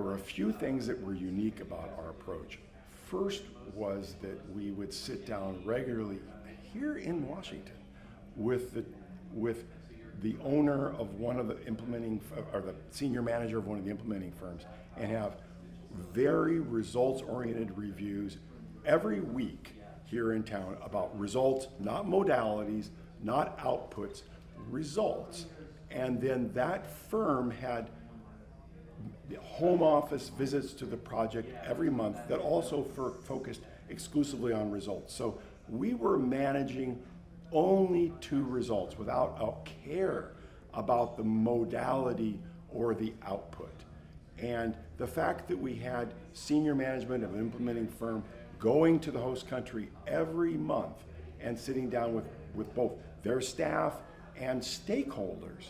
there were a few things that were unique about our approach. First was that we would sit down regularly here in Washington with the owner of one of the implementing, or the senior manager of one of the implementing firms, and have very results-oriented reviews every week here in town about results, not modalities, not outputs, results. And then that firm had home office visits to the project every month that also focused exclusively on results. So we were managing only to results without a care about the modality or the output. And the fact that we had senior management of an implementing firm going to the host country every month and sitting down with both their staff and stakeholders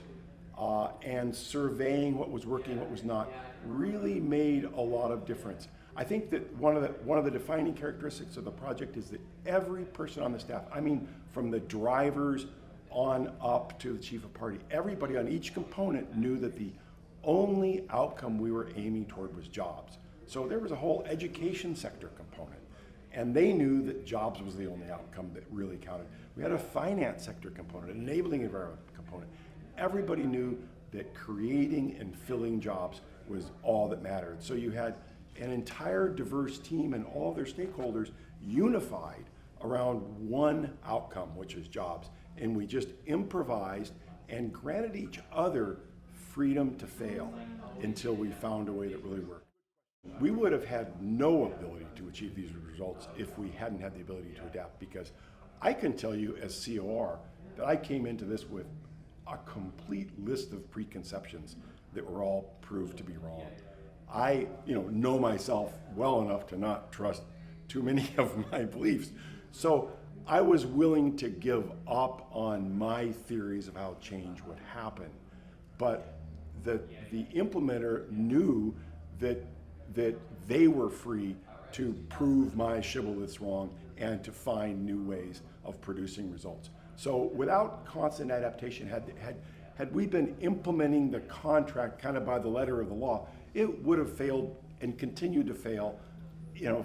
and surveying what was working, what was not, really made a lot of difference. I think that one of the defining characteristics of the project is that every person on the staff, I mean from the drivers on up to the chief of party, everybody on each component knew that the only outcome we were aiming toward was jobs. So there was a whole education sector component, and they knew that jobs was the only outcome that really counted. We had a finance sector component, an enabling environment component. Everybody knew that creating and filling jobs was all that mattered. So you had an entire diverse team and all their stakeholders unified around one outcome, which is jobs. And we just improvised and granted each other freedom to fail until we found a way that really worked. We would have had no ability to achieve these results if we hadn't had the ability to adapt, because I can tell you as COR that I came into this with a complete list of preconceptions that were all proved to be wrong. I know myself well enough to not trust too many of my beliefs. So I was willing to give up on my theories of how change would happen. But the implementer knew that they were free to prove my shibboleths wrong and to find new ways of producing results. So without constant adaptation, had we been implementing the contract kind of by the letter of the law, it would have failed and continued to fail,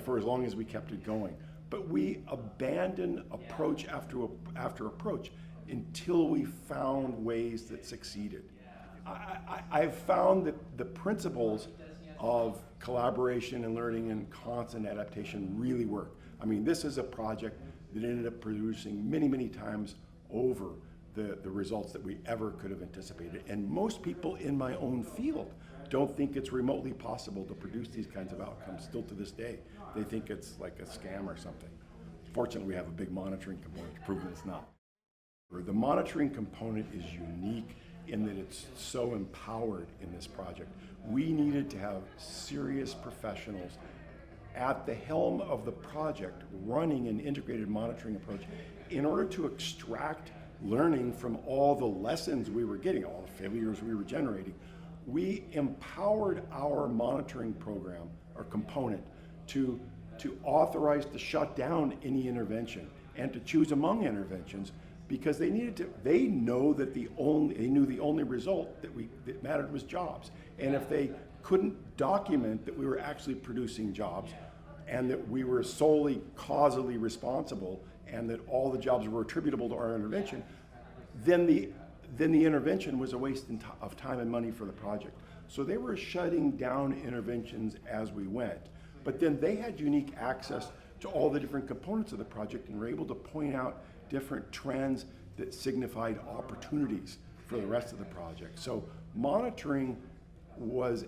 for as long as we kept it going. But we abandoned approach after approach until we found ways that succeeded. I've found that the principles of collaboration and learning and constant adaptation really work. I mean, this is a project that ended up producing many, many times over the results that we ever could have anticipated. And most people in my own field don't think it's remotely possible to produce these kinds of outcomes still to this day. They think it's like a scam or something. Fortunately, we have a big monitoring component to prove that it's not. The monitoring component is unique in that it's so empowered in this project. We needed to have serious professionals at the helm of the project running an integrated monitoring approach in order to extract learning from all the lessons we were getting, all the failures we were generating. We empowered our monitoring program or component to authorize to shut down any intervention and to choose among interventions, because they knew that they knew the only result that mattered was jobs. And if they couldn't document that we were actually producing jobs and that we were solely causally responsible and that all the jobs were attributable to our intervention, then the intervention was a waste of time and money for the project. So they were shutting down interventions as we went. But then they had unique access to all the different components of the project and were able to point out different trends that signified opportunities for the rest of the project. So monitoring is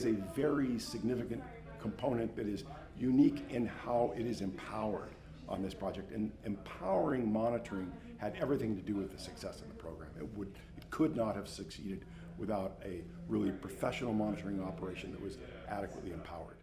a very significant component that is unique in how it is empowered on this project. And empowering monitoring had everything to do with the success of the program. It could not have succeeded without a really professional monitoring operation that was adequately empowered.